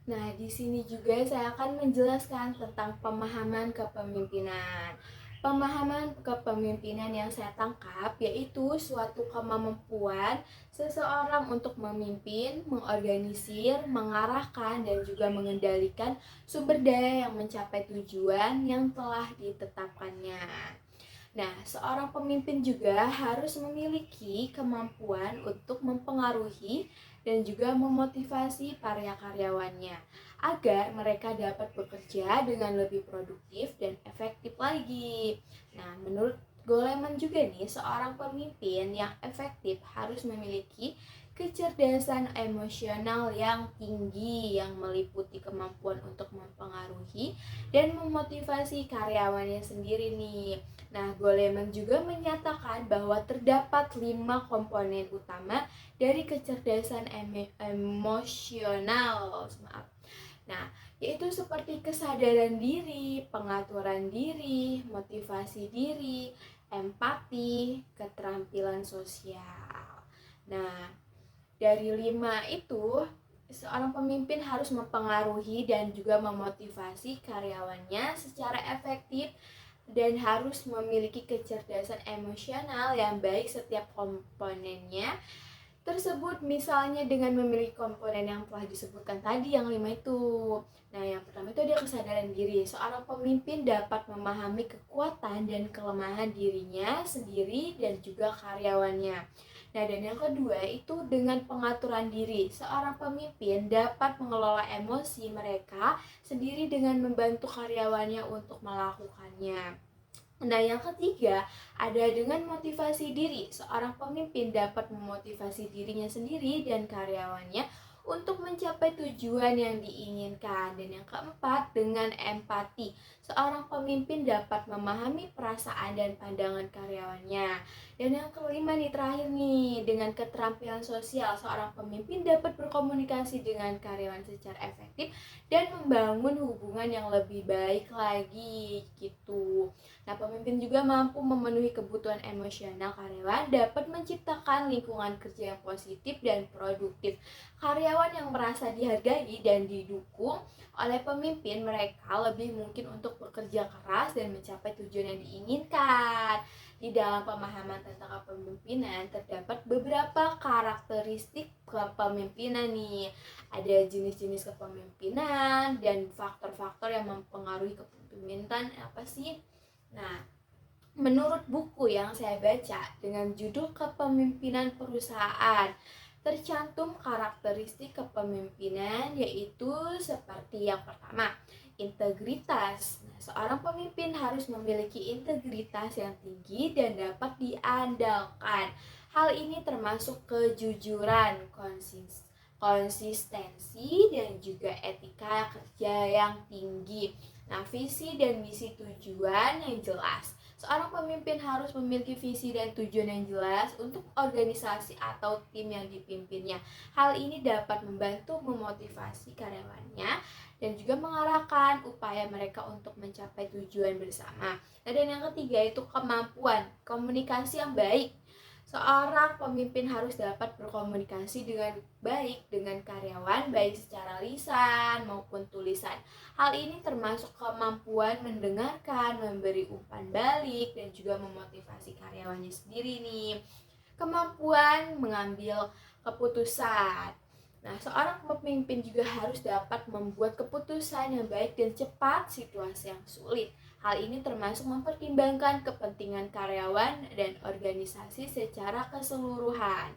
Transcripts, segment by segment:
Nah, di sini juga saya akan menjelaskan tentang pemahaman kepemimpinan. Pemahaman kepemimpinan yang saya tangkap yaitu suatu kemampuan seseorang untuk memimpin, mengorganisir, mengarahkan, dan juga mengendalikan sumber daya yang mencapai tujuan yang telah ditetapkannya. Nah, seorang pemimpin juga harus memiliki kemampuan untuk mempengaruhi dan juga memotivasi para karyawannya agar mereka dapat bekerja dengan lebih produktif dan efektif lagi. Nah, menurut Goleman juga nih, seorang pemimpin yang efektif harus memiliki kecerdasan emosional yang tinggi yang meliputi kemampuan untuk mempengaruhi dan memotivasi karyawannya sendiri nih. Nah, Goleman juga menyatakan bahwa terdapat 5 komponen utama dari kecerdasan emosional. Maaf. Nah, yaitu seperti kesadaran diri, pengaturan diri, motivasi diri, empati, keterampilan sosial. Nah, dari 5 itu, seorang pemimpin harus mempengaruhi dan juga memotivasi karyawannya secara efektif dan harus memiliki kecerdasan emosional yang baik setiap komponennya tersebut, misalnya dengan memiliki komponen yang telah disebutkan tadi yang 5 itu. Nah, yang pertama itu ada kesadaran diri. Seorang pemimpin dapat memahami kekuatan dan kelemahan dirinya sendiri dan juga karyawannya. Nah, dan yang kedua itu dengan pengaturan diri. Seorang pemimpin dapat mengelola emosi mereka sendiri dengan membantu karyawannya untuk melakukannya. Nah, yang ketiga, ada dengan motivasi diri. Seorang pemimpin dapat memotivasi dirinya sendiri dan karyawannya untuk mencapai tujuan yang diinginkan. Dan yang keempat, dengan empati. Seorang pemimpin dapat memahami perasaan dan pandangan karyawannya. Dan yang kelima nih, terakhir nih, dengan keterampilan sosial. Seorang pemimpin dapat berkomunikasi dengan karyawan secara efektif dan membangun hubungan yang lebih baik lagi gitu. Nah, pemimpin juga mampu memenuhi kebutuhan emosional karyawan, dapat menciptakan lingkungan kerja yang positif dan produktif. Karyawan yang merasa dihargai dan didukung oleh pemimpin, mereka lebih mungkin untuk bekerja keras dan mencapai tujuan yang diinginkan. Di dalam pemahaman tentang kepemimpinan terdapat beberapa karakteristik kepemimpinan nih. Ada jenis-jenis kepemimpinan dan faktor-faktor yang mempengaruhi kepemimpinan apa sih? Nah, menurut buku yang saya baca dengan judul Kepemimpinan Perusahaan, tercantum karakteristik kepemimpinan yaitu seperti yang pertama, integritas. Nah, seorang pemimpin harus memiliki integritas yang tinggi dan dapat diandalkan. Hal ini termasuk kejujuran, konsistensi, dan juga etika kerja yang tinggi. Nah, visi dan misi tujuan yang jelas. Seorang pemimpin harus memiliki visi dan tujuan yang jelas untuk organisasi atau tim yang dipimpinnya. Hal ini dapat membantu memotivasi karyawannya dan juga mengarahkan upaya mereka untuk mencapai tujuan bersama. Nah, dan yang ketiga itu kemampuan komunikasi yang baik. Seorang pemimpin harus dapat berkomunikasi dengan baik dengan karyawan, baik secara lisan maupun tulisan. Hal ini termasuk kemampuan mendengarkan, memberi umpan balik, dan juga memotivasi karyawannya sendiri nih. Kemampuan mengambil keputusan. Nah, seorang pemimpin juga harus dapat membuat keputusan yang baik dan cepat situasi yang sulit. Hal ini termasuk mempertimbangkan kepentingan karyawan dan organisasi secara keseluruhan.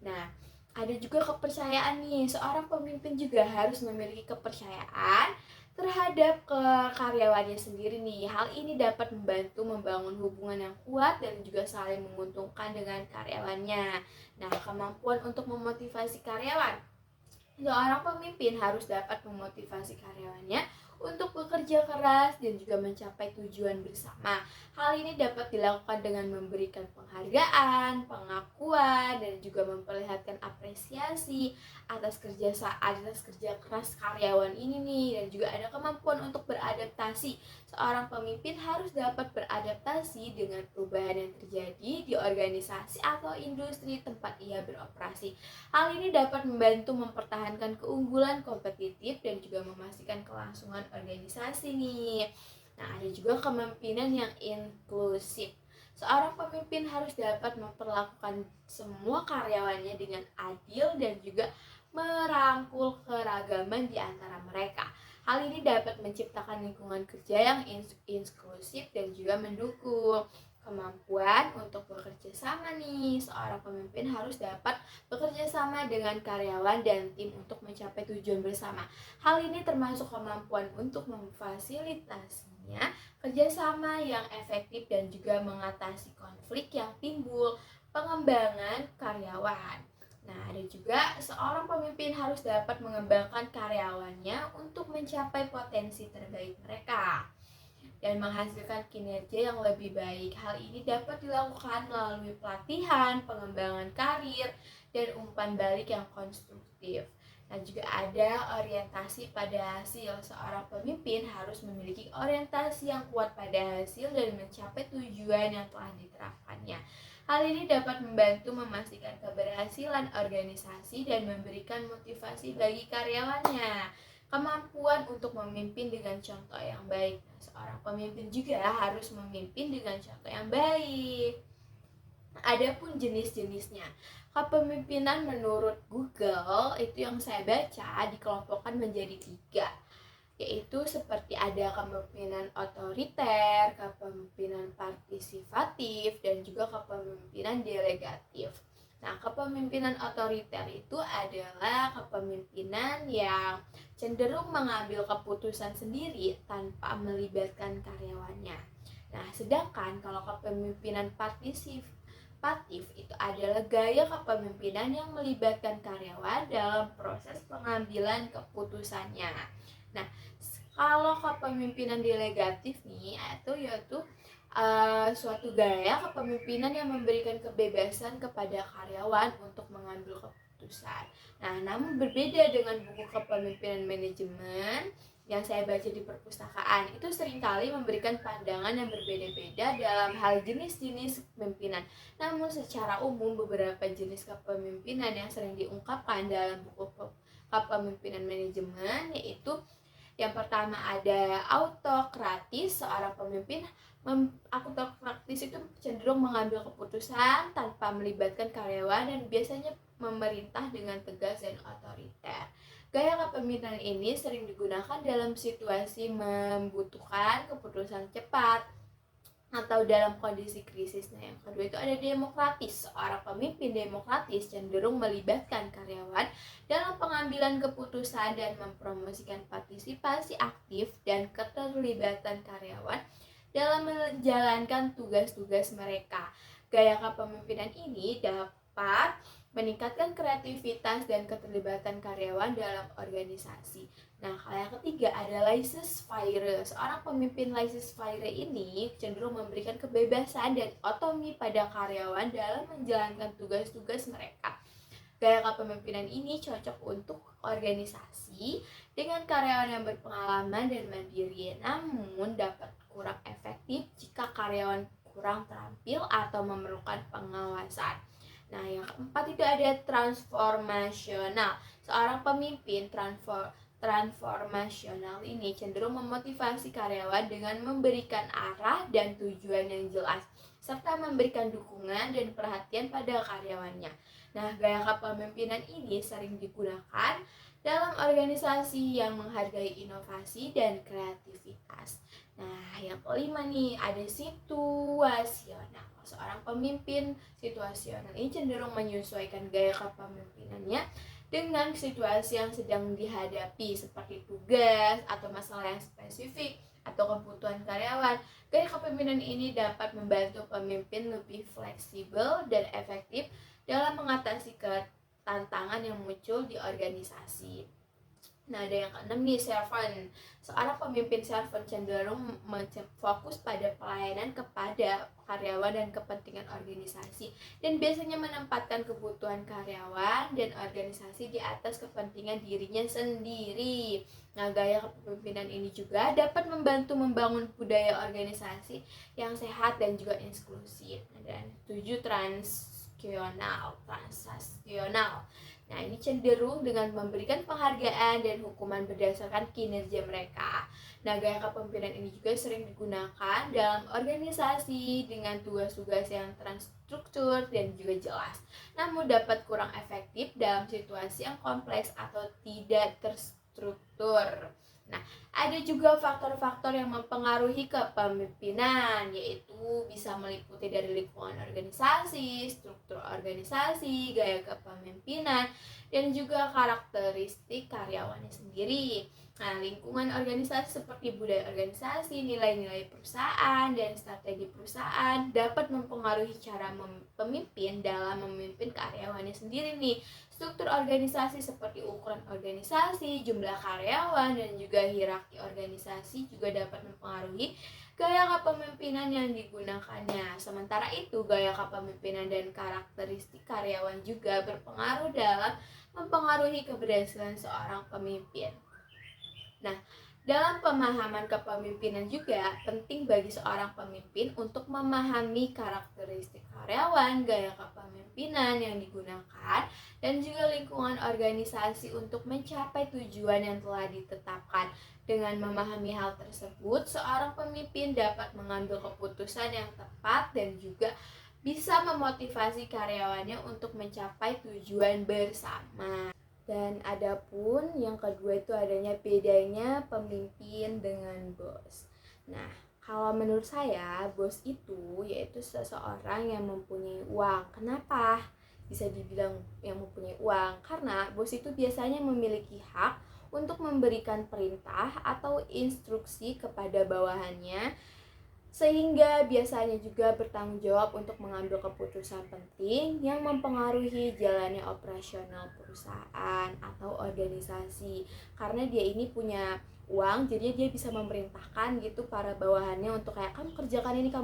Nah, ada juga kepercayaan nih. Seorang pemimpin juga harus memiliki kepercayaan terhadap karyawannya sendiri nih. Hal ini dapat membantu membangun hubungan yang kuat dan juga saling menguntungkan dengan karyawannya. Nah, kemampuan untuk memotivasi karyawan. Seorang pemimpin harus dapat memotivasi karyawannya untuk bekerja keras dan juga mencapai tujuan bersama. Hal ini dapat dilakukan dengan memberikan penghargaan, pengakuan, dan juga memperlihatkan apresiasi atas kerja keras karyawan ini nih, dan juga ada kemampuan untuk beradaptasi. Seorang pemimpin harus dapat beradaptasi dengan perubahan yang terjadi di organisasi atau industri tempat ia beroperasi. Hal ini dapat membantu mempertahankan keunggulan kompetitif dan juga memastikan kelangsungan organisasi nih. Nah, ada juga kepemimpinan yang inklusif. Seorang pemimpin harus dapat memperlakukan semua karyawannya dengan adil dan juga merangkul keragaman di antara mereka. Hal ini dapat menciptakan lingkungan kerja yang inklusif dan juga mendukung kemampuan untuk bekerja sama nih. Seorang pemimpin harus dapat bekerja sama dengan karyawan dan tim untuk mencapai tujuan bersama. Hal ini termasuk kemampuan untuk memfasilitasinya kerjasama yang efektif dan juga mengatasi konflik yang timbul, pengembangan karyawan. Nah, ada juga seorang pemimpin harus dapat mengembangkan karyawannya untuk mencapai potensi terbaik mereka dan menghasilkan kinerja yang lebih baik. Hal ini dapat dilakukan melalui pelatihan, pengembangan karir, dan umpan balik yang konstruktif. Dan juga ada orientasi pada hasil. Seorang pemimpin harus memiliki orientasi yang kuat pada hasil dan mencapai tujuan yang telah diterapkannya. Hal ini dapat membantu memastikan keberhasilan organisasi dan memberikan motivasi bagi karyawannya. Kemampuan untuk memimpin dengan contoh yang baik. Seorang pemimpin juga harus memimpin dengan contoh yang baik. Adapun jenis-jenisnya, kepemimpinan menurut Google itu yang saya baca dikelompokkan menjadi 3, yaitu seperti ada kepemimpinan otoriter, kepemimpinan partisipatif, dan juga kepemimpinan delegatif. Nah, kepemimpinan otoriter itu adalah kepemimpinan yang cenderung mengambil keputusan sendiri tanpa melibatkan karyawannya. Nah, sedangkan kalau kepemimpinan partisipatif itu adalah gaya kepemimpinan yang melibatkan karyawan dalam proses pengambilan keputusannya. Nah, kalau kepemimpinan delegatif nih, yaitu suatu gaya kepemimpinan yang memberikan kebebasan kepada karyawan untuk mengambil keputusan. Nah, namun berbeda dengan buku kepemimpinan manajemen yang saya baca di perpustakaan, itu seringkali memberikan pandangan yang berbeda-beda dalam hal jenis-jenis kepemimpinan. Namun secara umum beberapa jenis kepemimpinan yang sering diungkapkan dalam buku kepemimpinan manajemen yaitu yang pertama ada autokratis. Seorang pemimpin autokratis itu cenderung mengambil keputusan tanpa melibatkan karyawan dan biasanya memerintah dengan tegas dan otoriter. Gaya kepemimpinan ini sering digunakan dalam situasi membutuhkan keputusan cepat atau dalam kondisi krisis. Nah, yang kedua itu ada demokratis. Seorang pemimpin demokratis cenderung melibatkan karyawan dalam pengambilan keputusan dan mempromosikan partisipasi aktif dan keterlibatan karyawan dalam menjalankan tugas-tugas mereka. Gaya kepemimpinan ini dapat meningkatkan kreativitas dan keterlibatan karyawan dalam organisasi. Nah, kalau yang ketiga ada laissez-faire. Seorang pemimpin laissez-faire ini cenderung memberikan kebebasan dan otonomi pada karyawan dalam menjalankan tugas-tugas mereka. Gaya kepemimpinan ini cocok untuk organisasi dengan karyawan yang berpengalaman dan mandiri, namun dapat kurang efektif jika karyawan kurang terampil atau memerlukan pengawasan. Nah, yang keempat itu ada transformasional. Seorang pemimpin transformasional ini cenderung memotivasi karyawan dengan memberikan arah dan tujuan yang jelas, serta memberikan dukungan dan perhatian pada karyawannya. Nah, gaya kepemimpinan ini sering digunakan dalam organisasi yang menghargai inovasi dan kreativitas. Nah, yang kelima nih, ada situasional. Seorang pemimpin situasional ini cenderung menyesuaikan gaya kepemimpinannya dengan situasi yang sedang dihadapi, seperti tugas atau masalah yang spesifik atau kebutuhan karyawan. Gaya kepemimpinan ini dapat membantu pemimpin lebih fleksibel dan efektif dalam mengatasi tantangan yang muncul di organisasi. Nah, ada yang keenam nih, servant. Seorang pemimpin servant cenderung fokus pada pelayanan kepada karyawan dan kepentingan organisasi, dan biasanya menempatkan kebutuhan karyawan dan organisasi di atas kepentingan dirinya sendiri. Nah, gaya kepemimpinan ini juga dapat membantu membangun budaya organisasi yang sehat dan juga inklusif. Dan 7, transaksional. Nah, ini cenderung dengan memberikan penghargaan dan hukuman berdasarkan kinerja mereka. Nah, gaya kepemimpinan ini juga sering digunakan dalam organisasi dengan tugas-tugas yang terstruktur dan juga jelas, namun dapat kurang efektif dalam situasi yang kompleks atau tidak terstruktur. Nah, ada juga faktor-faktor yang mempengaruhi kepemimpinan, yaitu bisa meliputi dari lingkungan organisasi, struktur organisasi, gaya kepemimpinan, dan juga karakteristik karyawannya sendiri. Nah, lingkungan organisasi seperti budaya organisasi, nilai-nilai perusahaan, dan strategi perusahaan dapat mempengaruhi cara pemimpin dalam memimpin karyawannya sendiri nih. Struktur organisasi seperti ukuran organisasi, jumlah karyawan, dan juga hierarki organisasi juga dapat mempengaruhi gaya kepemimpinan yang digunakannya. Sementara itu, gaya kepemimpinan dan karakteristik karyawan juga berpengaruh dalam mempengaruhi keberhasilan seorang pemimpin. Nah, dalam pemahaman kepemimpinan juga penting bagi seorang pemimpin untuk memahami karakteristik karyawan, gaya kepemimpinan yang digunakan, dan juga lingkungan organisasi untuk mencapai tujuan yang telah ditetapkan. Dengan memahami hal tersebut, seorang pemimpin dapat mengambil keputusan yang tepat dan juga bisa memotivasi karyawannya untuk mencapai tujuan bersama. Dan adapun yang kedua itu adanya bedanya pemimpin dengan bos. Nah, kalau menurut saya, bos itu yaitu seseorang yang mempunyai uang. Kenapa bisa dibilang yang mempunyai uang? Karena bos itu biasanya memiliki hak untuk memberikan perintah atau instruksi kepada bawahannya, sehingga biasanya juga bertanggung jawab untuk mengambil keputusan penting yang mempengaruhi jalannya operasional perusahaan atau organisasi. Karena dia ini punya uang, jadi dia bisa memerintahkan gitu para bawahannya untuk kayak kamu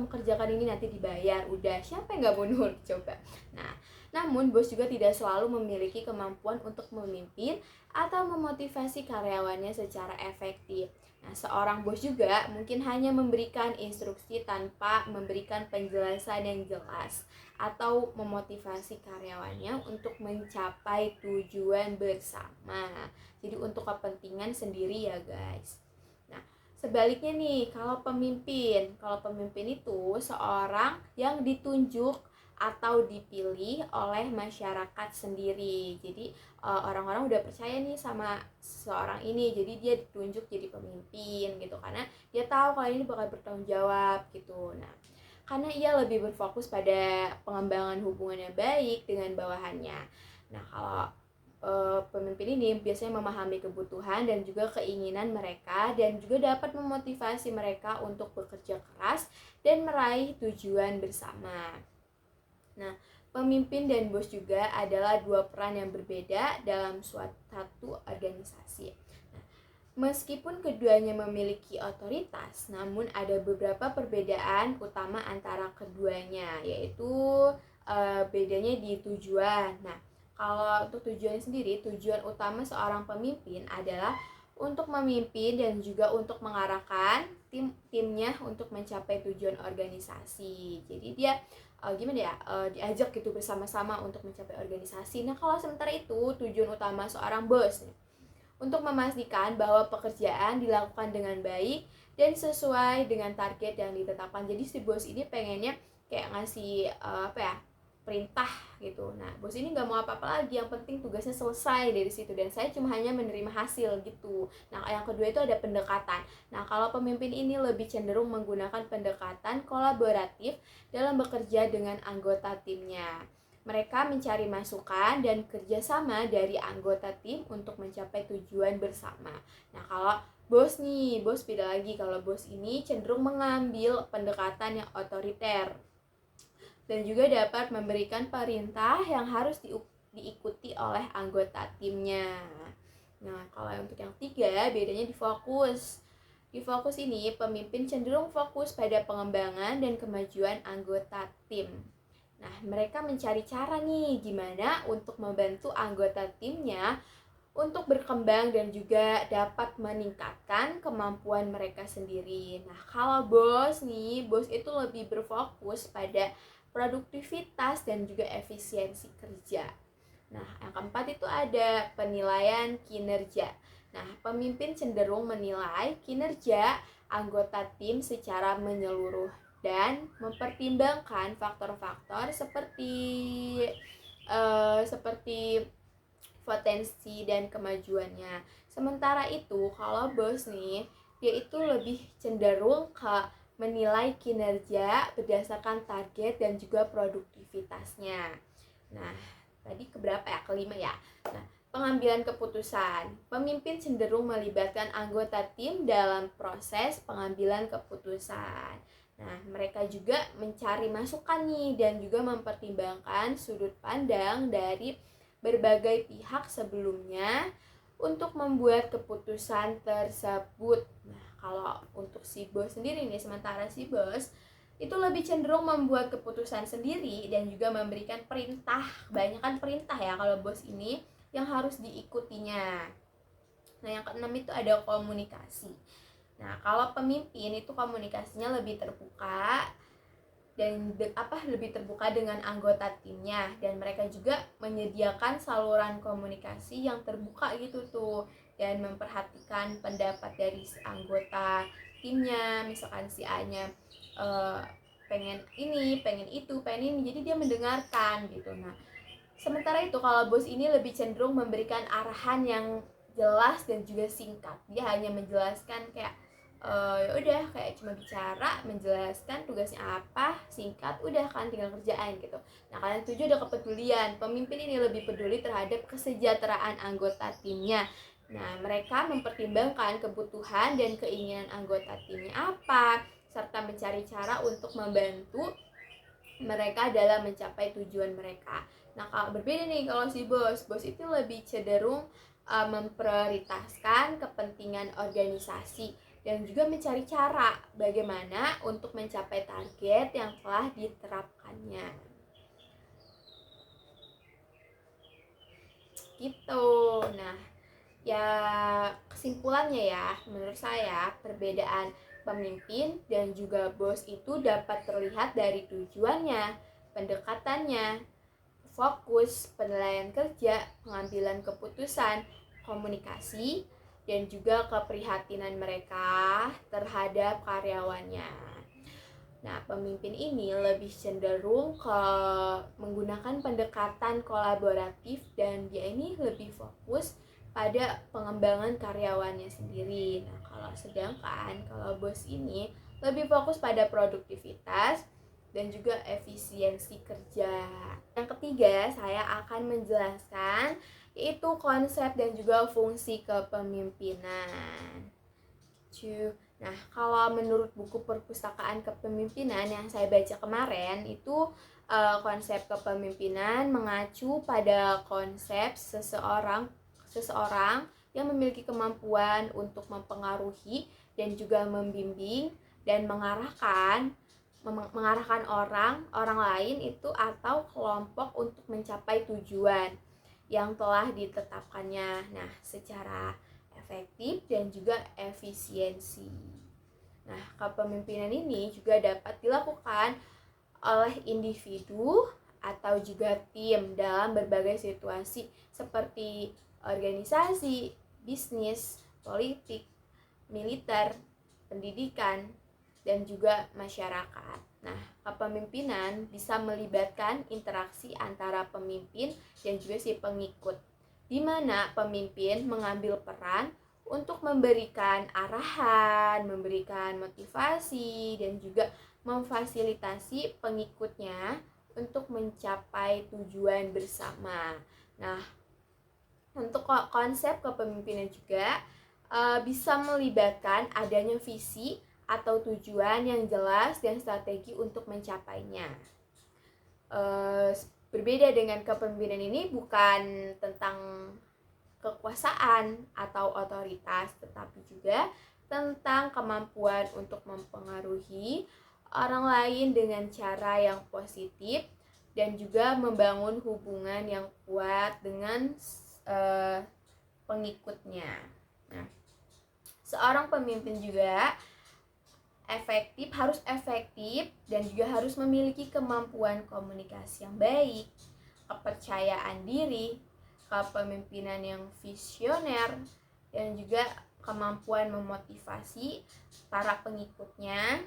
kerjakan ini nanti dibayar. Udah, siapa yang nggak mau nurut coba. Nah, namun bos juga tidak selalu memiliki kemampuan untuk memimpin atau memotivasi karyawannya secara efektif. Nah, seorang bos juga mungkin hanya memberikan instruksi tanpa memberikan penjelasan yang jelas atau memotivasi karyawannya untuk mencapai tujuan bersama. Jadi untuk kepentingan sendiri ya, guys. Nah, sebaliknya nih, kalau pemimpin itu seorang yang ditunjuk atau dipilih oleh masyarakat sendiri. Jadi orang-orang udah percaya nih sama seorang ini, jadi dia ditunjuk jadi pemimpin gitu, karena dia tahu kalau ini bakal bertanggung jawab gitu. Nah, karena ia lebih berfokus pada pengembangan hubungan yang baik dengan bawahannya. Nah, kalau pemimpin ini biasanya memahami kebutuhan dan juga keinginan mereka, dan juga dapat memotivasi mereka untuk bekerja keras dan meraih tujuan bersama. Nah, pemimpin dan bos juga adalah dua peran yang berbeda dalam suatu organisasi. Nah, meskipun keduanya memiliki otoritas, namun ada beberapa perbedaan utama antara keduanya, yaitu bedanya di tujuan. Nah, kalau untuk tujuan sendiri, tujuan utama seorang pemimpin adalah untuk memimpin dan juga untuk mengarahkan timnya untuk mencapai tujuan organisasi. Jadi dia diajak gitu bersama-sama untuk mencapai organisasi. Nah, kalau sementara itu tujuan utama seorang bos nih, untuk memastikan bahwa pekerjaan dilakukan dengan baik dan sesuai dengan target yang ditetapkan. Jadi si bos ini pengennya kayak ngasih perintah gitu. Nah, bos ini nggak mau apa-apa lagi, yang penting tugasnya selesai dari situ dan saya cuma hanya menerima hasil gitu. Nah, yang kedua itu ada pendekatan. Nah, kalau pemimpin ini lebih cenderung menggunakan pendekatan kolaboratif dalam bekerja dengan anggota timnya. Mereka mencari masukan dan kerjasama dari anggota tim untuk mencapai tujuan bersama. Nah, kalau bos beda lagi. Kalau bos ini cenderung mengambil pendekatan yang otoriter dan juga dapat memberikan perintah yang harus diikuti oleh anggota timnya. Nah, kalau untuk yang ketiga, bedanya di fokus. Di fokus ini, pemimpin cenderung fokus pada pengembangan dan kemajuan anggota tim. Nah, mereka mencari cara nih gimana untuk membantu anggota timnya untuk berkembang dan juga dapat meningkatkan kemampuan mereka sendiri. Nah, kalau bos nih, bos itu lebih berfokus pada produktivitas dan juga efisiensi kerja. Nah, yang keempat itu ada penilaian kinerja. Nah, pemimpin cenderung menilai kinerja anggota tim secara menyeluruh dan mempertimbangkan faktor-faktor seperti potensi dan kemajuannya. Sementara itu, kalau bos nih, dia itu lebih cenderung ke menilai kinerja berdasarkan target dan juga produktivitasnya. Nah, tadi keberapa ya? Kelima ya. Nah, pengambilan keputusan. Pemimpin cenderung melibatkan anggota tim dalam proses pengambilan keputusan. Nah, mereka juga mencari masukan nih dan juga mempertimbangkan sudut pandang dari berbagai pihak sebelumnya untuk membuat keputusan tersebut. Nah, kalau untuk si bos sendiri nih, sementara si bos itu lebih cenderung membuat keputusan sendiri dan juga memberikan perintah, kebanyakan perintah ya kalau bos ini yang harus diikutinya. Nah, yang keenam itu ada komunikasi. Nah, kalau pemimpin itu komunikasinya lebih terbuka dan lebih terbuka dengan anggota timnya, dan mereka juga menyediakan saluran komunikasi yang terbuka gitu tuh, dan memperhatikan pendapat dari anggota timnya. Misalkan si A-nya pengen ini, pengen itu, pengen ini, jadi dia mendengarkan gitu. Nah, sementara itu kalau bos ini lebih cenderung memberikan arahan yang jelas dan juga singkat. Dia hanya menjelaskan kayak ya udah, kayak cuma bicara, menjelaskan tugasnya apa, singkat, udah kan tinggal kerjaan gitu. Nah, kalian tujuh ada kepedulian. Pemimpin ini lebih peduli terhadap kesejahteraan anggota timnya. Nah, mereka mempertimbangkan kebutuhan dan keinginan anggota timnya apa, serta mencari cara untuk membantu mereka dalam mencapai tujuan mereka. Nah, kalau berbeda nih kalau si bos itu lebih cenderung memprioritaskan kepentingan organisasi dan juga mencari cara bagaimana untuk mencapai target yang telah diterapkannya. Gitu. Nah, ya kesimpulannya ya, menurut saya perbedaan pemimpin dan juga bos itu dapat terlihat dari tujuannya, pendekatannya, fokus, penilaian kerja, pengambilan keputusan, komunikasi, dan juga keprihatinan mereka terhadap karyawannya. Nah, pemimpin ini lebih cenderung ke menggunakan pendekatan kolaboratif dan dia ini lebih fokus pada pengembangan karyawannya sendiri. Nah, kalau bos ini lebih fokus pada produktivitas dan juga efisiensi kerja. Yang ketiga, saya akan menjelaskan yaitu konsep dan juga fungsi kepemimpinan. Nah, kalau menurut buku perpustakaan kepemimpinan yang saya baca kemarin itu konsep kepemimpinan mengacu pada konsep seseorang yang memiliki kemampuan untuk mempengaruhi dan juga membimbing dan mengarahkan orang lain itu atau kelompok untuk mencapai tujuan yang telah ditetapkannya. Nah, secara efektif dan juga efisiensi. Nah, kepemimpinan ini juga dapat dilakukan oleh individu atau juga tim dalam berbagai situasi seperti organisasi, bisnis, politik, militer, pendidikan, dan juga masyarakat. Nah, kepemimpinan bisa melibatkan interaksi antara pemimpin dan juga si pengikut, di mana pemimpin mengambil peran untuk memberikan arahan, memberikan motivasi, dan juga memfasilitasi pengikutnya untuk mencapai tujuan bersama. Nah, untuk konsep kepemimpinan juga bisa melibatkan adanya visi atau tujuan yang jelas dan strategi untuk mencapainya. Berbeda dengan kepemimpinan ini bukan tentang kekuasaan atau otoritas, tetapi juga tentang kemampuan untuk mempengaruhi orang lain dengan cara yang positif dan juga membangun hubungan yang kuat dengan pengikutnya. Nah, seorang pemimpin juga harus efektif dan juga harus memiliki kemampuan komunikasi yang baik, kepercayaan diri, kepemimpinan yang visioner, dan juga kemampuan memotivasi para pengikutnya,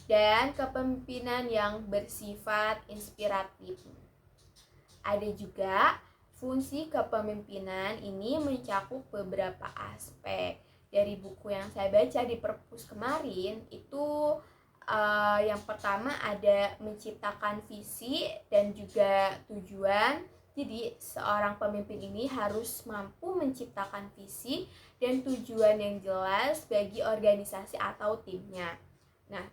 dan kepemimpinan yang bersifat inspiratif. Ada juga fungsi kepemimpinan ini mencakup beberapa aspek. Dari buku yang saya baca di perpus kemarin itu yang pertama ada menciptakan visi dan juga tujuan. Jadi seorang pemimpin ini harus mampu menciptakan visi dan tujuan yang jelas bagi organisasi atau timnya. Nah,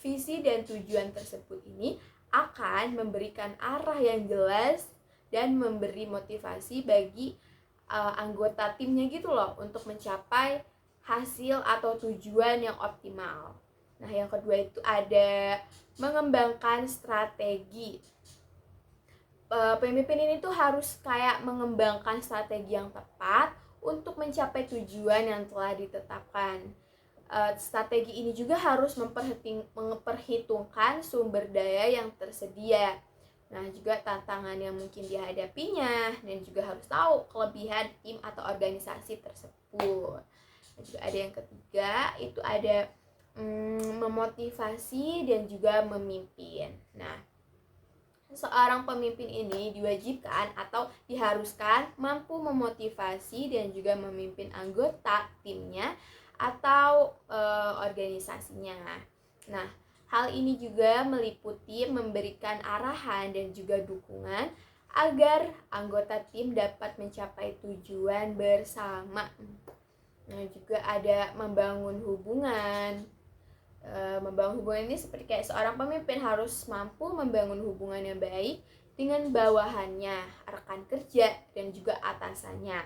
visi dan tujuan tersebut ini akan memberikan arah yang jelas dan memberi motivasi bagi anggota timnya gitu loh untuk mencapai hasil atau tujuan yang optimal. Nah, yang kedua itu ada mengembangkan strategi. Pemimpin ini tuh harus kayak mengembangkan strategi yang tepat untuk mencapai tujuan yang telah ditetapkan. Strategi ini juga harus memperhitungkan sumber daya yang tersedia. Nah, juga tantangan yang mungkin dihadapinya, dan juga harus tahu kelebihan tim atau organisasi tersebut. Dan juga ada yang ketiga, itu ada memotivasi dan juga memimpin. Nah, seorang pemimpin ini diwajibkan atau diharuskan mampu memotivasi dan juga memimpin anggota timnya atau organisasinya. Nah, hal ini juga meliputi memberikan arahan dan juga dukungan agar anggota tim dapat mencapai tujuan bersama. Nah, juga ada membangun hubungan. Membangun hubungan ini seperti kayak seorang pemimpin harus mampu membangun hubungan yang baik dengan bawahannya, rekan kerja, dan juga atasannya.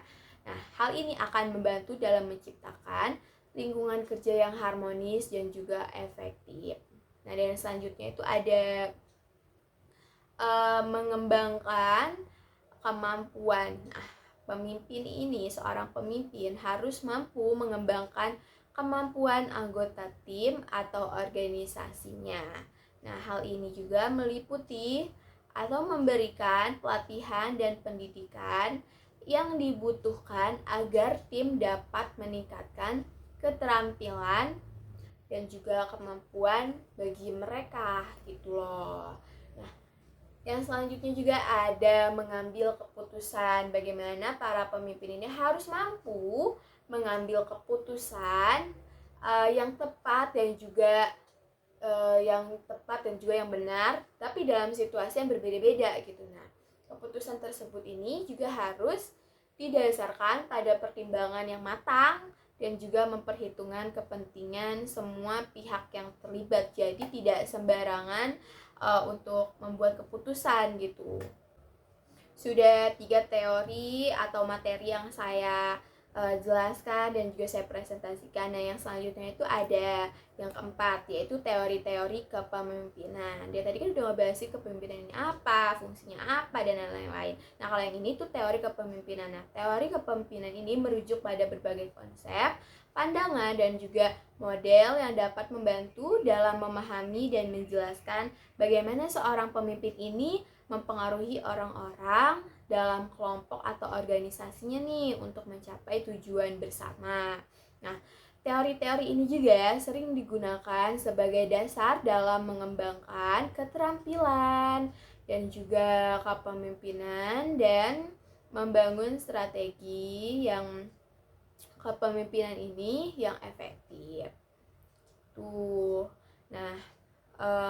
Nah, hal ini akan membantu dalam menciptakan lingkungan kerja yang harmonis dan juga efektif. Nah, dan selanjutnya itu ada mengembangkan kemampuan. Nah, seorang pemimpin harus mampu mengembangkan kemampuan anggota tim atau organisasinya. Nah, hal ini juga meliputi atau memberikan pelatihan dan pendidikan yang dibutuhkan agar tim dapat meningkatkan keterampilan dan juga kemampuan bagi mereka gitu loh. Nah, yang selanjutnya juga ada mengambil keputusan. Bagaimana para pemimpin ini harus mampu mengambil keputusan yang tepat dan juga yang benar, tapi dalam situasi yang berbeda-beda gitu. Nah, keputusan tersebut ini juga harus didasarkan pada pertimbangan yang matang dan juga memperhitungkan kepentingan semua pihak yang terlibat. Jadi tidak sembarangan untuk membuat keputusan gitu. Sudah 3 teori atau materi yang saya jelaskan dan juga saya presentasikan. Nah, yang selanjutnya itu ada yang keempat, yaitu teori-teori kepemimpinan. Dia tadi kan udah ngebahas kepemimpinan ini apa, fungsinya apa, dan lain-lain. Nah, kalau yang ini tuh teori kepemimpinan. Nah, teori kepemimpinan ini merujuk pada berbagai konsep, pandangan, dan juga model yang dapat membantu dalam memahami dan menjelaskan bagaimana seorang pemimpin ini mempengaruhi orang-orang dalam kelompok atau organisasinya nih untuk mencapai tujuan bersama. Nah, teori-teori ini juga sering digunakan sebagai dasar dalam mengembangkan keterampilan dan juga kepemimpinan dan membangun strategi yang kepemimpinan ini yang efektif. Tuh. Nah,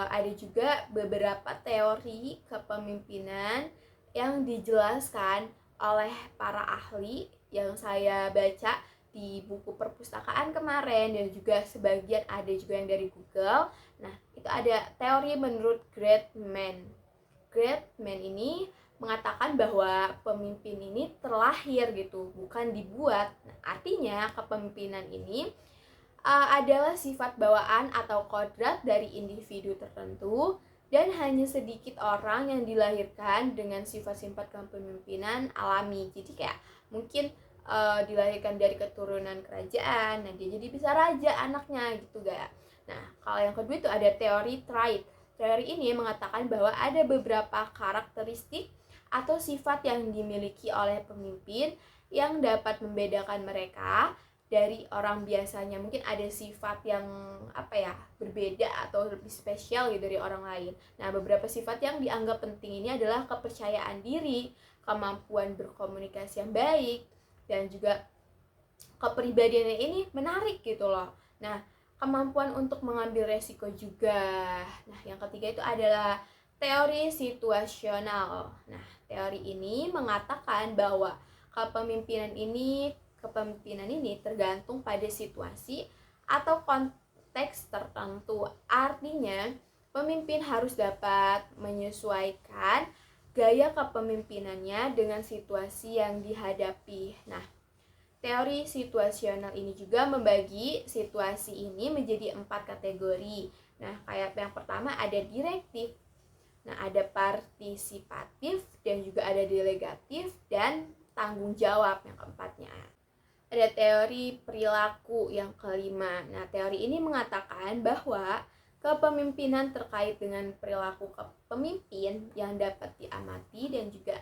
ada juga beberapa teori kepemimpinan yang dijelaskan oleh para ahli yang saya baca di buku perpustakaan kemarin, dan juga sebagian ada juga yang dari Google. Nah, itu ada teori menurut Greatman. Greatman ini mengatakan bahwa pemimpin ini terlahir gitu, bukan dibuat. Nah, artinya kepemimpinan ini adalah sifat bawaan atau kodrat dari individu tertentu, dan hanya sedikit orang yang dilahirkan dengan sifat-sifat kepemimpinan alami. Jadi kayak mungkin dilahirkan dari keturunan kerajaan, nah dia jadi bisa raja anaknya gitu gak. Nah kalau yang kedua itu ada teori trait. Teori ini mengatakan bahwa ada beberapa karakteristik atau sifat yang dimiliki oleh pemimpin yang dapat membedakan mereka dari orang biasanya. Mungkin ada sifat yang berbeda atau lebih spesial gitu dari orang lain. Nah beberapa sifat yang dianggap penting ini adalah kepercayaan diri, kemampuan berkomunikasi yang baik, dan juga kepribadiannya ini menarik gitu loh. Nah kemampuan untuk mengambil resiko juga. Nah yang ketiga itu adalah teori situasional. Nah teori ini mengatakan bahwa kepemimpinan ini tergantung pada situasi atau konteks tertentu. Artinya, pemimpin harus dapat menyesuaikan gaya kepemimpinannya dengan situasi yang dihadapi. Nah, teori situasional ini juga membagi situasi ini menjadi 4 kategori. Nah, kayak yang pertama ada direktif, nah ada partisipatif, dan juga ada delegatif, dan tanggung jawab yang keempatnya. Ada teori perilaku yang kelima. Nah, teori ini mengatakan bahwa kepemimpinan terkait dengan perilaku pemimpin yang dapat diamati dan juga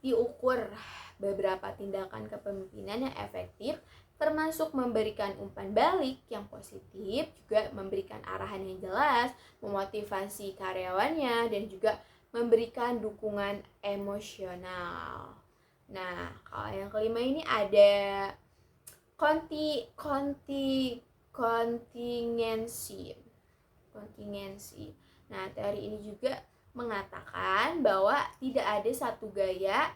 diukur. Beberapa tindakan kepemimpinan yang efektif termasuk memberikan umpan balik yang positif, juga memberikan arahan yang jelas, memotivasi karyawannya, dan juga memberikan dukungan emosional. Nah, kalau yang kelima ini ada kontingensi. Nah, teori ini juga mengatakan bahwa tidak ada satu gaya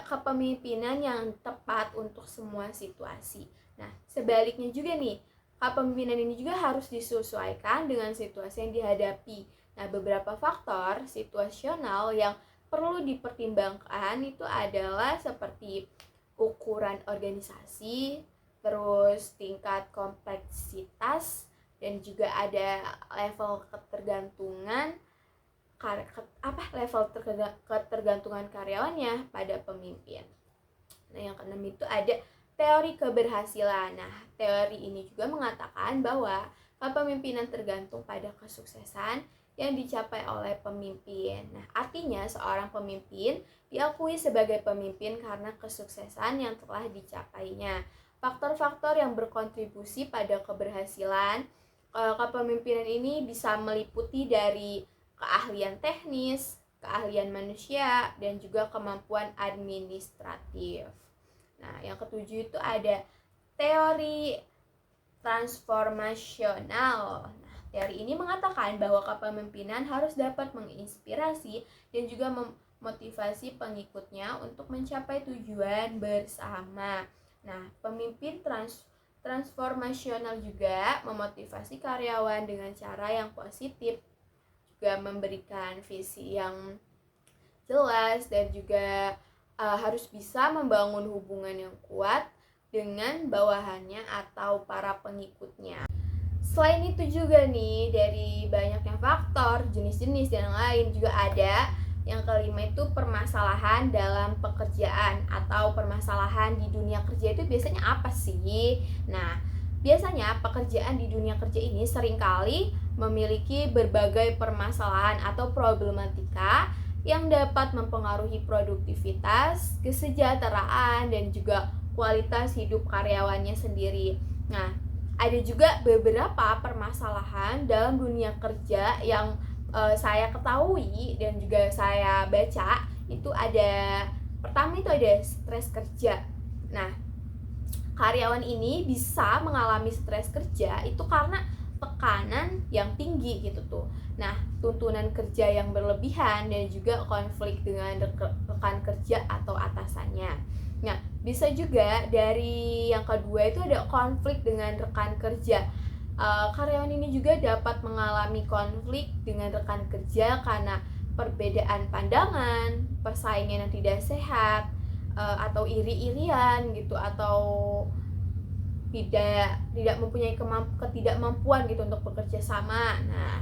kepemimpinan yang tepat untuk semua situasi. Nah, sebaliknya juga nih, kepemimpinan ini juga harus disesuaikan dengan situasi yang dihadapi. Nah, beberapa faktor situasional yang perlu dipertimbangkan itu adalah seperti ukuran organisasi, terus tingkat kompleksitas, dan juga ada level ketergantungan ketergantungan karyawannya pada pemimpin. Nah, yang keenam itu ada teori keberhasilan. Nah, teori ini juga mengatakan bahwa kepemimpinan tergantung pada kesuksesan yang dicapai oleh pemimpin. Nah, artinya seorang pemimpin diakui sebagai pemimpin karena kesuksesan yang telah dicapainya. Faktor-faktor yang berkontribusi pada keberhasilan kepemimpinan ini bisa meliputi dari keahlian teknis, keahlian manusia, dan juga kemampuan administratif. Nah, yang ketujuh itu ada teori transformasional. Nah, teori ini mengatakan bahwa kepemimpinan harus dapat menginspirasi dan juga memotivasi pengikutnya untuk mencapai tujuan bersama. Nah, pemimpin transformasional juga memotivasi karyawan dengan cara yang positif, juga memberikan visi yang jelas, dan juga harus bisa membangun hubungan yang kuat dengan bawahannya atau para pengikutnya. Selain itu juga nih, dari banyaknya faktor, jenis-jenis dan lain juga ada. Yang kelima itu permasalahan dalam pekerjaan atau permasalahan di dunia kerja itu biasanya apa sih? Nah, biasanya pekerjaan di dunia kerja ini seringkali memiliki berbagai permasalahan atau problematika yang dapat mempengaruhi produktivitas, kesejahteraan, dan juga kualitas hidup karyawannya sendiri. Nah, ada juga beberapa permasalahan dalam dunia kerja yang saya ketahui dan juga saya baca. Itu ada, pertama itu ada stres kerja. Nah, karyawan ini bisa mengalami stres kerja itu karena tekanan yang tinggi gitu tuh. Nah, tuntunan kerja yang berlebihan dan juga konflik dengan rekan kerja atau atasannya. Nah, bisa juga dari yang kedua itu ada konflik dengan rekan kerja. Karyawan ini juga dapat mengalami konflik dengan rekan kerja karena perbedaan pandangan, persaingan yang tidak sehat, atau iri-irian gitu, atau tidak mempunyai ketidakmampuan gitu untuk bekerja sama. Nah,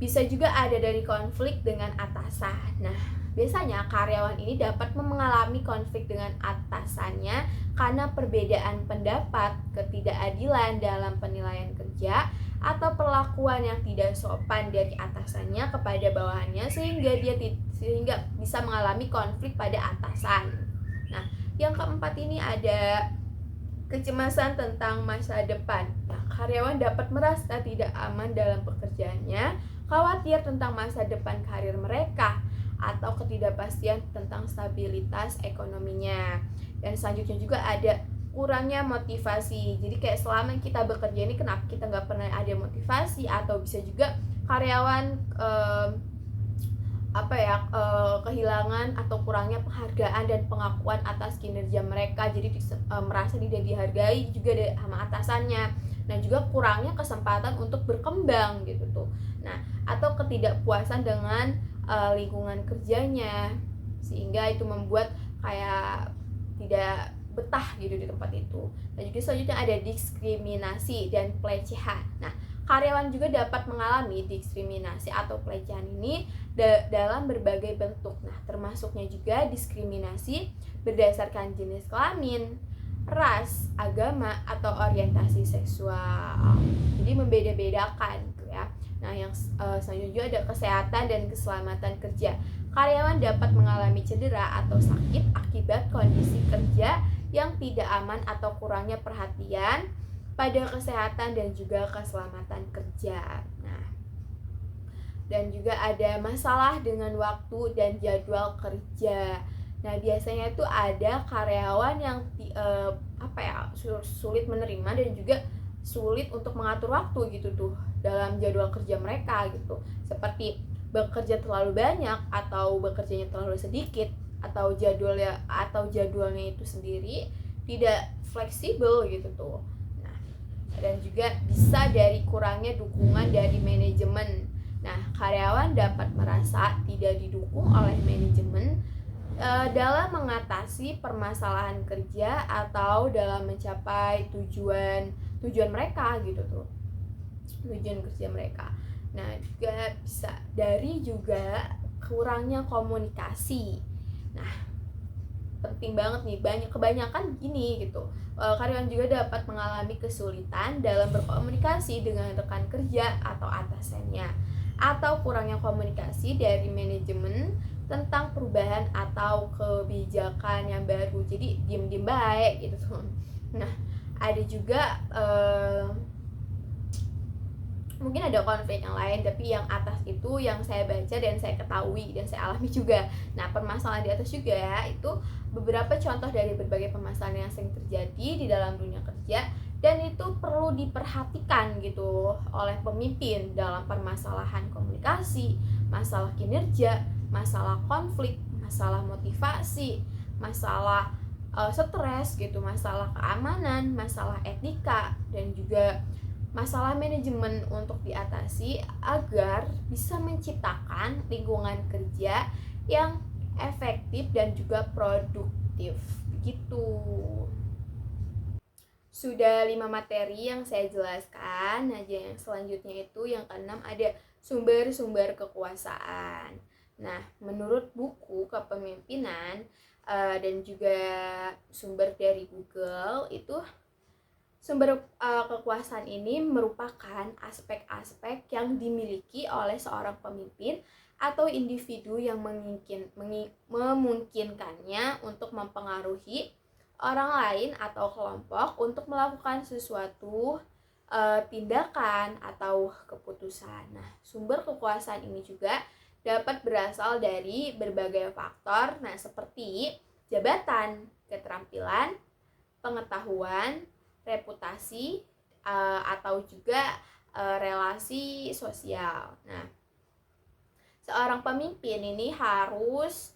bisa juga ada dari konflik dengan atasan. Nah, biasanya karyawan ini dapat mengalami konflik dengan atasannya karena perbedaan pendapat, ketidakadilan dalam penilaian kerja, atau perlakuan yang tidak sopan dari atasannya kepada bawahannya, sehingga bisa mengalami konflik pada atasan. Nah, yang keempat ini ada kecemasan tentang masa depan. Nah, karyawan dapat merasa tidak aman dalam pekerjaannya, khawatir tentang masa depan karir mereka, atau ketidakpastian tentang stabilitas ekonominya. Dan selanjutnya juga ada kurangnya motivasi. Jadi kayak selama kita bekerja ini, kenapa kita nggak pernah ada motivasi? Atau bisa juga karyawan kehilangan atau kurangnya penghargaan dan pengakuan atas kinerja mereka, jadi merasa tidak dihargai juga sama atasannya. Nah, juga kurangnya kesempatan untuk berkembang gitu tuh. Nah, atau ketidakpuasan dengan lingkungan kerjanya, sehingga itu membuat kayak tidak betah gitu di tempat itu. Dan juga selanjutnya ada diskriminasi dan pelecehan. Nah, karyawan juga dapat mengalami diskriminasi atau pelecehan ini dalam berbagai bentuk. Nah, termasuknya juga diskriminasi berdasarkan jenis kelamin, ras, agama, atau orientasi seksual. Jadi membeda-bedakan gitu ya. Nah, yang selanjutnya juga ada kesehatan dan keselamatan kerja. Karyawan dapat mengalami cedera atau sakit akibat kondisi kerja yang tidak aman atau kurangnya perhatian pada kesehatan dan juga keselamatan kerja. Nah, dan juga ada masalah dengan waktu dan jadwal kerja. Nah, biasanya itu ada karyawan yang sulit menerima dan juga sulit untuk mengatur waktu gitu tuh dalam jadwal kerja mereka gitu. Seperti bekerja terlalu banyak atau bekerjanya terlalu sedikit, atau jadwalnya itu sendiri tidak fleksibel gitu tuh. Dan juga bisa dari kurangnya dukungan dari manajemen. Nah, karyawan dapat merasa tidak didukung oleh manajemen dalam mengatasi permasalahan kerja atau dalam mencapai tujuan mereka gitu tuh. Tujuan kerja mereka. Nah, juga bisa dari juga kurangnya komunikasi. Nah, penting banget nih, kebanyakan gini gitu, karyawan juga dapat mengalami kesulitan dalam berkomunikasi dengan rekan kerja atau atasannya, atau kurangnya komunikasi dari manajemen tentang perubahan atau kebijakan yang baru, jadi diem-diem baik gitu. Nah, ada juga mungkin ada konflik yang lain, tapi yang atas itu yang saya baca dan saya ketahui dan saya alami juga. Nah, permasalahan di atas juga itu beberapa contoh dari berbagai permasalahan yang sering terjadi di dalam dunia kerja, dan itu perlu diperhatikan gitu oleh pemimpin dalam permasalahan komunikasi, masalah kinerja, masalah konflik, masalah motivasi, masalah stres gitu, masalah keamanan, masalah etika, dan juga masalah manajemen untuk diatasi agar bisa menciptakan lingkungan kerja yang efektif dan juga produktif begitu. Sudah 5 materi yang saya jelaskan. Nah, yang selanjutnya itu yang keenam ada sumber-sumber kekuasaan. Nah, menurut buku kepemimpinan dan juga sumber dari Google itu, sumber kekuasaan ini merupakan aspek-aspek yang dimiliki oleh seorang pemimpin atau individu yang memungkinkannya untuk mempengaruhi orang lain atau kelompok untuk melakukan sesuatu tindakan atau keputusan. Nah, sumber kekuasaan ini juga dapat berasal dari berbagai faktor, seperti jabatan, keterampilan, pengetahuan, reputasi, atau juga relasi sosial. Nah, seorang pemimpin ini harus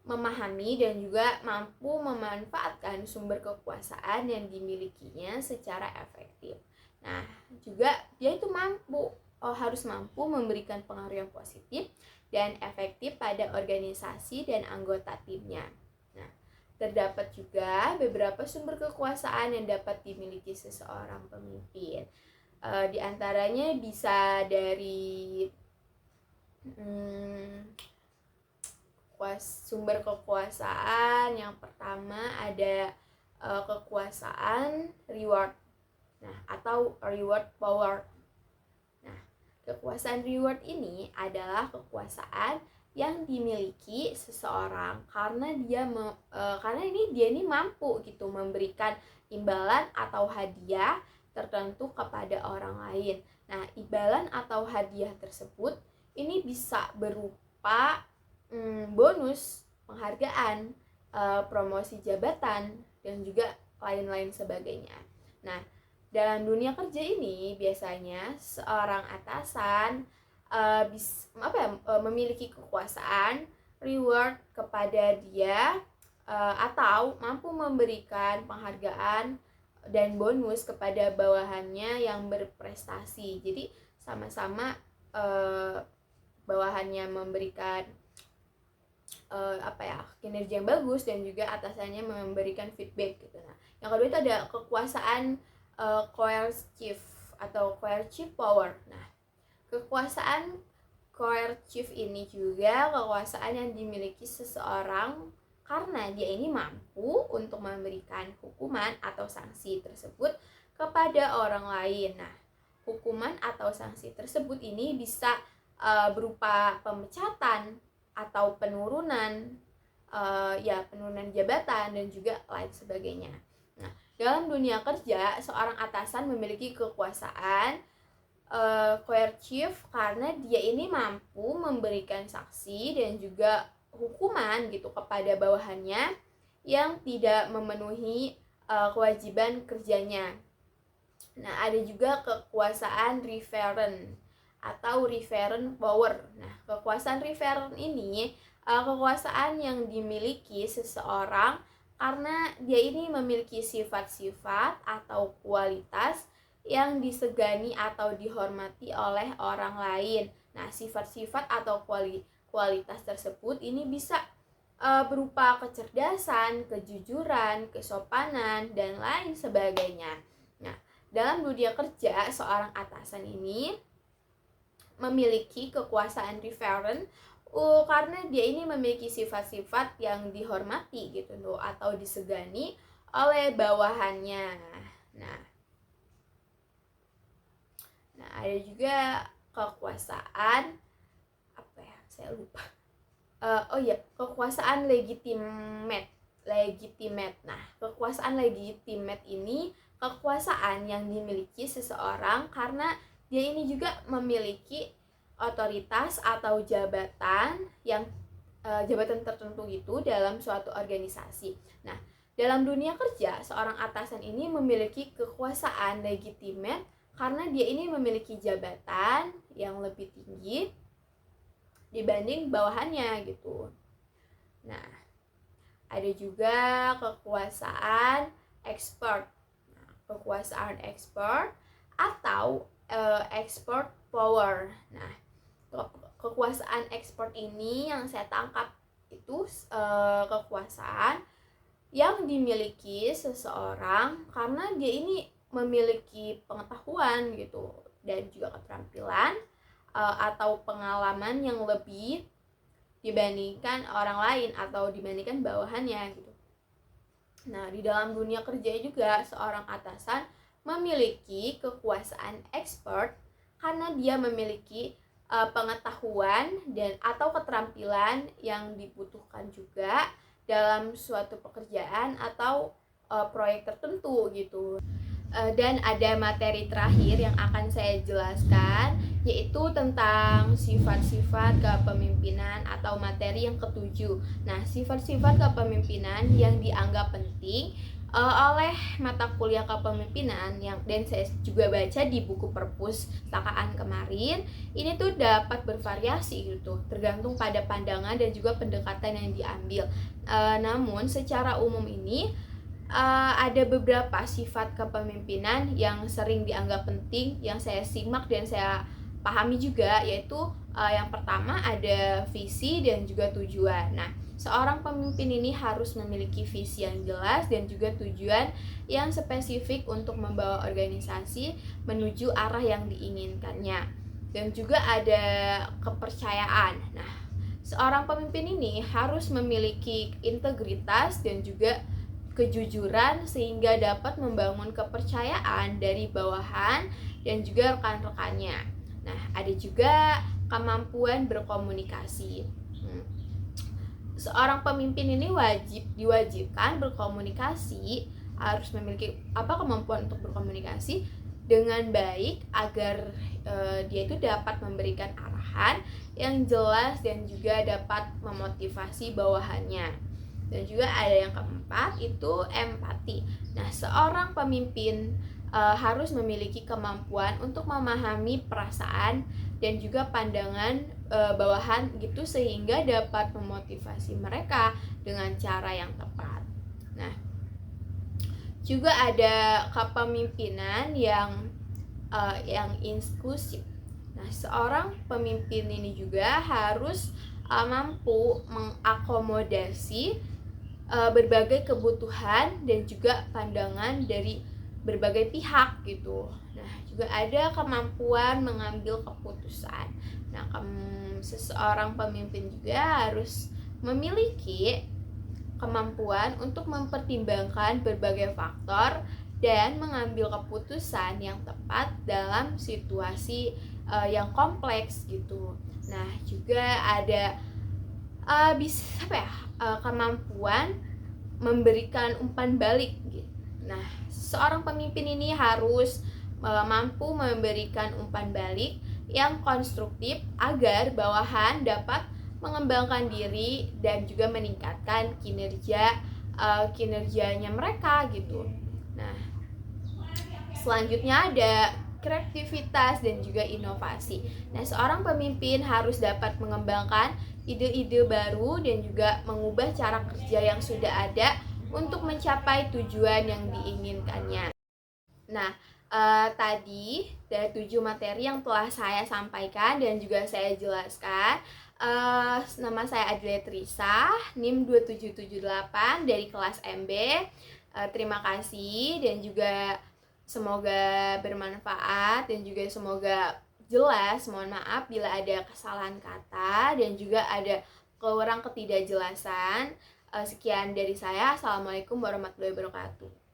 memahami dan juga mampu memanfaatkan sumber kekuasaan yang dimilikinya secara efektif. Nah, juga dia itu mampu harus mampu memberikan pengaruh yang positif dan efektif pada organisasi dan anggota timnya. Nah, terdapat juga beberapa sumber kekuasaan yang dapat dimiliki seseorang pemimpin. Di antaranya bisa dari sumber kekuasaan. Yang pertama ada kekuasaan reward, atau reward power. Nah, kekuasaan reward ini adalah kekuasaan yang dimiliki seseorang karena dia mampu gitu memberikan imbalan atau hadiah tertentu kepada orang lain. Nah, imbalan atau hadiah tersebut ini bisa berupa bonus, penghargaan, promosi jabatan, dan juga lain-lain sebagainya. Nah, dalam dunia kerja ini biasanya seorang atasan memiliki kekuasaan reward kepada dia atau mampu memberikan penghargaan dan bonus kepada bawahannya yang berprestasi. Jadi sama-sama bawahannya memberikan kinerja yang bagus dan juga atasannya memberikan feedback gitu. Nah, yang kedua itu ada kekuasaan coercive atau coercive power. Nah, kekuasaan coercive ini juga kekuasaan yang dimiliki seseorang karena dia ini mampu untuk memberikan hukuman atau sanksi tersebut kepada orang lain. Nah, hukuman atau sanksi tersebut ini bisa berupa pemecatan atau penurunan jabatan dan juga lain sebagainya. Nah, dalam dunia kerja seorang atasan memiliki kekuasaan coercive karena dia ini mampu memberikan sanksi dan juga hukuman gitu kepada bawahannya yang tidak memenuhi kewajiban kerjanya. Nah, ada juga kekuasaan referent atau referent power. Nah, kekuasaan referent ini kekuasaan yang dimiliki seseorang karena dia ini memiliki sifat-sifat atau kualitas yang disegani atau dihormati oleh orang lain. Nah, sifat-sifat atau kualitas tersebut ini bisa berupa kecerdasan, kejujuran, kesopanan, dan lain sebagainya. Nah, dalam dunia kerja, seorang atasan ini memiliki kekuasaan referent karena dia ini memiliki sifat-sifat yang dihormati gitu loh, atau disegani oleh bawahannya. Nah, ada juga kekuasaan kekuasaan legitimate. Nah, kekuasaan legitimate ini kekuasaan yang dimiliki seseorang karena dia ini juga memiliki otoritas atau jabatan yang jabatan tertentu itu dalam suatu organisasi. Nah, dalam dunia kerja, seorang atasan ini memiliki kekuasaan legitimate karena dia ini memiliki jabatan yang lebih tinggi dibanding bawahannya gitu. Nah, ada juga kekuasaan expert. Nah, kekuasaan expert atau expert power. Nah, kekuasaan expert ini yang saya tangkap itu kekuasaan yang dimiliki seseorang karena dia ini memiliki pengetahuan gitu dan juga keterampilan atau pengalaman yang lebih dibandingkan orang lain atau dibandingkan bawahannya gitu. Nah, di dalam dunia kerja juga seorang atasan memiliki kekuasaan expert karena dia memiliki pengetahuan dan atau keterampilan yang dibutuhkan juga dalam suatu pekerjaan atau proyek tertentu gitu. Dan ada materi terakhir yang akan saya jelaskan, yaitu tentang sifat-sifat kepemimpinan atau materi yang ketujuh. Nah, sifat-sifat kepemimpinan yang dianggap penting oleh mata kuliah kepemimpinan dan saya juga baca di buku perpustakaan kemarin, ini tuh dapat bervariasi gitu, tergantung pada pandangan dan juga pendekatan yang diambil. Namun secara umum ini ada beberapa sifat kepemimpinan yang sering dianggap penting yang saya simak dan saya pahami juga, yaitu yang pertama ada visi dan juga tujuan. Nah, seorang pemimpin ini harus memiliki visi yang jelas dan juga tujuan yang spesifik untuk membawa organisasi menuju arah yang diinginkannya. Dan juga ada kepercayaan. Nah, seorang pemimpin ini harus memiliki integritas dan juga kejujuran sehingga dapat membangun kepercayaan dari bawahan dan juga rekan-rekannya. Nah, ada juga kemampuan berkomunikasi. Seorang pemimpin ini diwajibkan berkomunikasi, harus memiliki kemampuan untuk berkomunikasi dengan baik agar dia itu dapat memberikan arahan yang jelas dan juga dapat memotivasi bawahannya. Dan juga ada yang keempat, itu empati. Nah, seorang pemimpin harus memiliki kemampuan untuk memahami perasaan dan juga pandangan bawahan gitu, sehingga dapat memotivasi mereka dengan cara yang tepat. Nah, juga ada kepemimpinan yang inklusif. Nah, seorang pemimpin ini juga harus mampu mengakomodasi berbagai kebutuhan dan juga pandangan dari berbagai pihak gitu. Nah, juga ada kemampuan mengambil keputusan. Nah, seseorang pemimpin juga harus memiliki kemampuan untuk mempertimbangkan berbagai faktor dan mengambil keputusan yang tepat dalam situasi yang kompleks gitu. Nah, juga ada kemampuan memberikan umpan balik gitu. Nah, seorang pemimpin ini harus mampu memberikan umpan balik yang konstruktif agar bawahan dapat mengembangkan diri dan juga meningkatkan kinerjanya mereka gitu. Nah, selanjutnya ada kreativitas dan juga inovasi. Nah, seorang pemimpin harus dapat mengembangkan ide-ide baru dan juga mengubah cara kerja yang sudah ada untuk mencapai tujuan yang diinginkannya. Nah, tadi dari 7 materi yang telah saya sampaikan dan juga saya jelaskan. Nama saya Adria Trisa, NIM 2778 dari kelas MB. Terima kasih dan juga semoga bermanfaat dan juga semoga jelas. Mohon maaf bila ada kesalahan kata dan juga ada kurang ketidakjelasan. Sekian dari saya. Assalamualaikum warahmatullahi wabarakatuh.